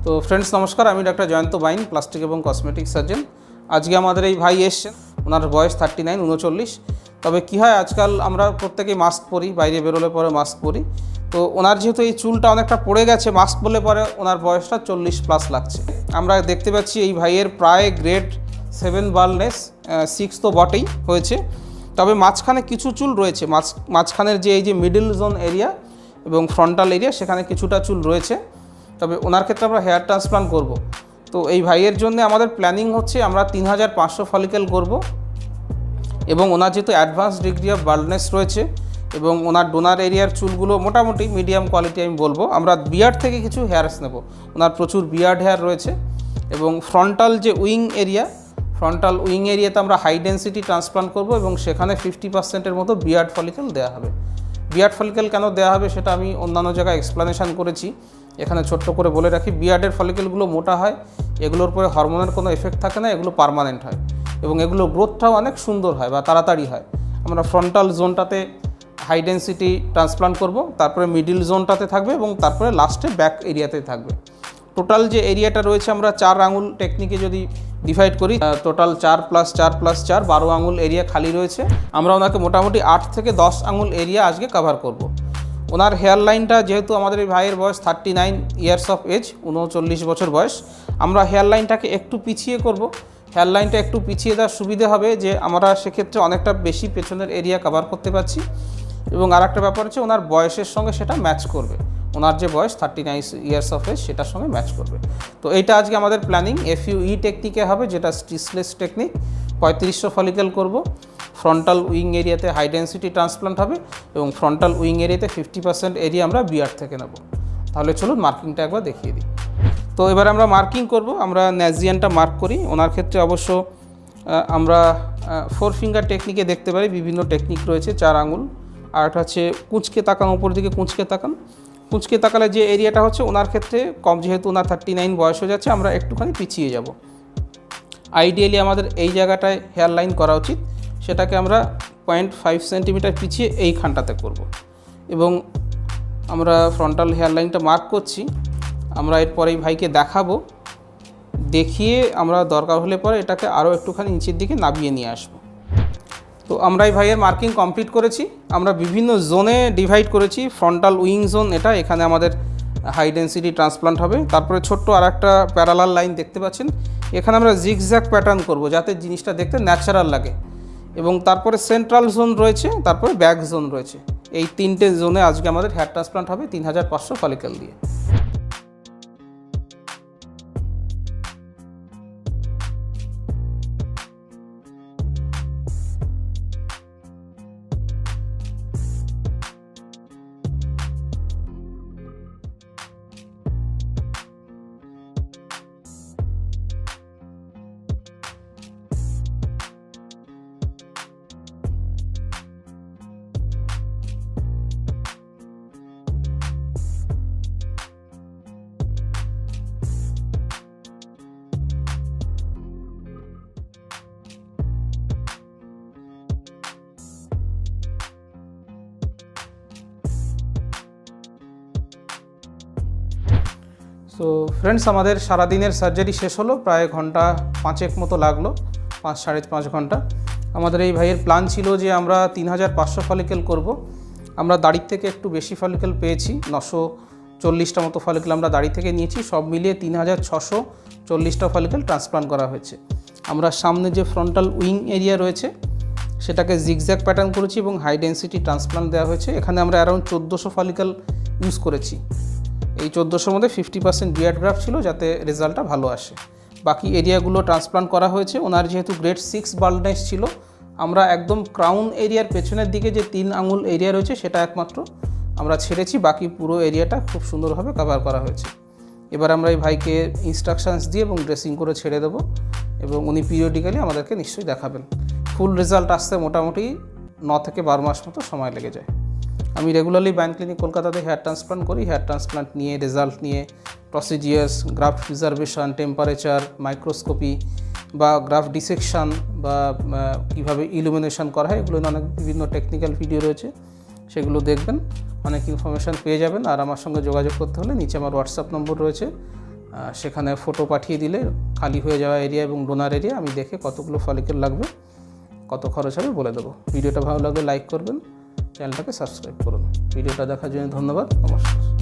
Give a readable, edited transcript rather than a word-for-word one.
তো ফ্রেন্ডস নমস্কার, আমি ডক্টর জয়ন্ত বাইন, প্লাস্টিক এবং কসমেটিক সার্জন। আজকে আমাদের এই ভাই এসছেন, ওনার বয়স 39। তবে কী হয়, আজকাল আমরা প্রত্যেকেই মাস্ক পরি, বাইরে বেরোলে পরে মাস্ক পরি। তো ওনার যেহেতু এই চুলটা অনেকটা পড়ে গেছে, মাস্ক পরলে পরে ওনার বয়সটা 40+ লাগছে। আমরা দেখতে পাচ্ছি এই ভাইয়ের প্রায় গ্রেড 7 বালনেস, 6 তো বটেই হয়েছে। তবে মাঝখানে কিছু চুল রয়েছে, মাঝখানের যে এই যে মিডল জোন এরিয়া এবং ফ্রন্টাল এরিয়া, সেখানে কিছুটা চুল রয়েছে। তবে ওনার ক্ষেত্রে আমরা হেয়ার ট্রান্সপ্লান্ট করব। তো এই ভাইয়ের জন্য আমাদের প্ল্যানিং হচ্ছে আমরা 3500 ফলিকেল করব, এবং ওনার যেহেতু অ্যাডভান্স ডিগ্রি অফ বাল্ডনেস রয়েছে এবং ওনার ডোনার এরিয়ার চুলগুলো মোটামুটি মিডিয়াম কোয়ালিটি আমি বলবো। আমরা বিয়ার্ড থেকে কিছু হেয়ারস নেব, ওনার প্রচুর বিয়ার্ড হেয়ার রয়েছে। এবং ফ্রন্টাল যে ফ্রন্টাল উইং এরিয়াতে আমরা হাই ডেন্সিটি ট্রান্সপ্লান্ট করব, এবং সেখানে 50%-এর মতো বিয়ার্ড ফলিকেল দেওয়া হবে। বিয়ার্ড ফলিকেল কেন দেওয়া হবে সেটা আমি অন্যান্য জায়গায় এক্সপ্লানেশন করেছি, এখানে ছোট্ট করে বলে রাখি। বিয়ার্ডের ফলিকেলগুলো মোটা হয়, এগুলোর পরে হরমোনের কোনো এফেক্ট থাকে না, এগুলো পার্মানেন্ট হয় এবং এগুলো গ্রোথটাও অনেক সুন্দর হয় বা তাড়াতাড়ি হয়। আমরা ফ্রন্টাল জোনটাতে হাই ডেন্সিটি ট্রান্সপ্লান্ট করব, তারপরে মিডিল জোনটাতে থাকবে এবং তারপরে লাস্টে ব্যাক এরিয়াতে থাকবে। টোটাল যে এরিয়াটা রয়েছে, আমরা 4 আঙুল টেকনিকে যদি ডিভাইড করি, টোটাল 4 + 4 + 4 12 আঙুল এরিয়া খালি রয়েছে। আমরা ওনাকে মোটামুটি 8 থেকে 10 আঙুল এরিয়া আজকে কভার করব। ওনার হেয়ার লাইনটা, যেহেতু আমাদের এই ভাইয়ের বয়স 39 ইয়ার্স অফ এজ, 39 বছর বয়স, আমরা হেয়ার লাইনটাকে একটু পিছিয়ে করব। হেয়ার লাইনটা একটু পিছিয়ে দেওয়ার সুবিধা হবে যে আমরা সেক্ষেত্রে অনেকটা বেশি পেছনের এরিয়া কভার করতে পারছি। এবং আর একটা ব্যাপার হচ্ছে, ওনার বয়সের সঙ্গে সেটা ম্যাচ করবে। ওনার যে বয়স 39 ইয়ার্স অফ এজ, সেটার সঙ্গে ম্যাচ করবে। তো এইটা আজকে আমাদের প্ল্যানিং FUE টেকনিকে হবে, যেটা স্টিচলেস টেকনিক। 3500 ফলিকেল করব, ফ্রন্টাল উইং এরিয়াতে হাই ডেন্সিটি ট্রান্সপ্লান্ট হবে এবং ফ্রন্টাল উইং এরিয়াতে 50% এরিয়া আমরা বিয়ার্ড থেকে নেব। তাহলে চলুন মার্কিংটা একবার দেখিয়ে দিই। তো এবার আমরা মার্কিং করব। আমরা ন্যাজিয়ানটা মার্ক করি। ওনার ক্ষেত্রে অবশ্য আমরা 4 ফিঙ্গার টেকনিকে দেখতে পারি, বিভিন্ন টেকনিক রয়েছে। 4 আঙুল, আর একটা হচ্ছে কুঁচকে তাকান, উপর দিকে কুঁচকে তাকান। কুঁচকে তাকালে যে এরিয়াটা হচ্ছে ওনার ক্ষেত্রে কম, যেহেতু ওনার 39 বয়স হয়ে যাচ্ছে, আমরা একটুখানি পিছিয়ে যাব। আইডিয়ালি আমাদের এই জায়গাটায় হেয়ার লাইন করা উচিত, সেটাকে আমরা 0.5 সেন্টিমিটার পিছিয়ে এইখানটাতে করব। এবং আমরা ফ্রন্টাল হেয়ার লাইনটা মার্ক করছি। আমরা এরপরে এই ভাইকে দেখাবো, দেখিয়ে আমরা দরকার হলে পরে এটাকে আরও একটুখানি নিচের দিকে নামিয়ে নিয়ে আসবো। তো আমরা এই ভাইয়ের মার্কিং কমপ্লিট করেছি। আমরা বিভিন্ন জোনে ডিভাইড করেছি। ফ্রন্টাল উইং জোন এটা, এখানে আমাদের হাই ডেন্সিটি ট্রান্সপ্লান্ট হবে। তারপরে ছোট্ট আর একটা প্যারালাল লাইন দেখতে পাচ্ছেন, এখানে আমরা জিগজ্যাগ প্যাটার্ন করব যাতে জিনিসটা দেখতে ন্যাচারাল লাগে। এবং তারপরে সেন্ট্রাল জোন রয়েছে, তারপরে ব্যাক জোন রয়েছে। এই 3টে জোনে আজকে আমাদের হেয়ার ট্রান্সপ্লান্ট হবে 3500 ফলিকেল দিয়ে। তো ফ্রেন্ডস, আমাদের সারাদিনের সার্জারি শেষ হলো, প্রায় ঘন্টা 5 মতো লাগলো, 5-5.5 ঘন্টা। আমাদের এই ভাইয়ের প্ল্যান ছিল যে আমরা 3500 ফলিকেল করব। আমরা দাড়ির থেকে একটু বেশি ফলিকেল পেয়েছি, 940টা মতো ফলিকেল আমরা দাড়ি থেকে নিয়েছি। সব মিলিয়ে 3640টা ফলিকেল ট্রান্সপ্লান্ট করা হয়েছে। আমরা সামনে যে ফ্রন্টাল উইং এরিয়া রয়েছে সেটাকে জিগজ্যাগ প্যাটার্ন করেছি এবং হাই ডেন্সিটি ট্রান্সপ্লান্ট দেওয়া হয়েছে। এখানে আমরা অ্যারাউন্ড 1400 ফলিকেল ইউজ করেছি। এই 1400-র মধ্যে 50% বিয়ার্ড গ্রাফট ছিল, যাতে রেজাল্টটা ভালো আসে। বাকি এরিয়াগুলো ট্রান্সপ্লান্ট করা হয়েছে। ওনার যেহেতু গ্রেড 6 বাল্ডনেস ছিল, আমরা একদম ক্রাউন এরিয়ার পেছনের দিকে যে 3 আঙুল এরিয়া রয়েছে সেটা একমাত্র আমরা ছেড়েছি, বাকি পুরো এরিয়াটা খুব সুন্দরভাবে কভার করা হয়েছে। এবার আমরা এই ভাইকে ইনস্ট্রাকশানস দিয়ে এবং ড্রেসিং করে ছেড়ে দেবো, এবং উনি পিরিয়ডিক্যালি আমাদেরকে নিশ্চয়ই দেখাবেন। ফুল রেজাল্ট আসতে মোটামুটি 9 থেকে 12 মাস মতো সময় লেগে যায়। আমি রেগুলারলি বাইন ক্লিনিক কলকাতাতে হেয়ার ট্রান্সপ্লান্ট করি। হেয়ার ট্রান্সপ্লান্ট নিয়ে, রেজাল্ট নিয়ে, প্রসিজিয়ার্স, গ্রাফট প্রিজার্ভেশন, টেম্পারেচার, মাইক্রোস্কোপি বা গ্রাফট ডিসেকশন বা কীভাবে ইলুমিনেশন করা হয়, এগুলো অনেক বিভিন্ন টেকনিক্যাল ভিডিও রয়েছে, সেগুলো দেখবেন, অনেক ইনফরমেশান পেয়ে যাবেন। আর আমার সঙ্গে যোগাযোগ করতে হলে নিচে আমার হোয়াটসঅ্যাপ নম্বর রয়েছে, সেখানে ফটো পাঠিয়ে দিলে খালি হয়ে যাওয়া এরিয়া এবং ডোনার এরিয়া আমি দেখে কতগুলো ফলিকেল লাগবে, কত খরচ হবে বলে দেবো। ভিডিওটা ভালো লাগলে লাইক করবেন, চ্যানেলটাকে সাবস্ক্রাইব করুন। ভিডিওটা দেখার জন্য ধন্যবাদ, নমস্কার।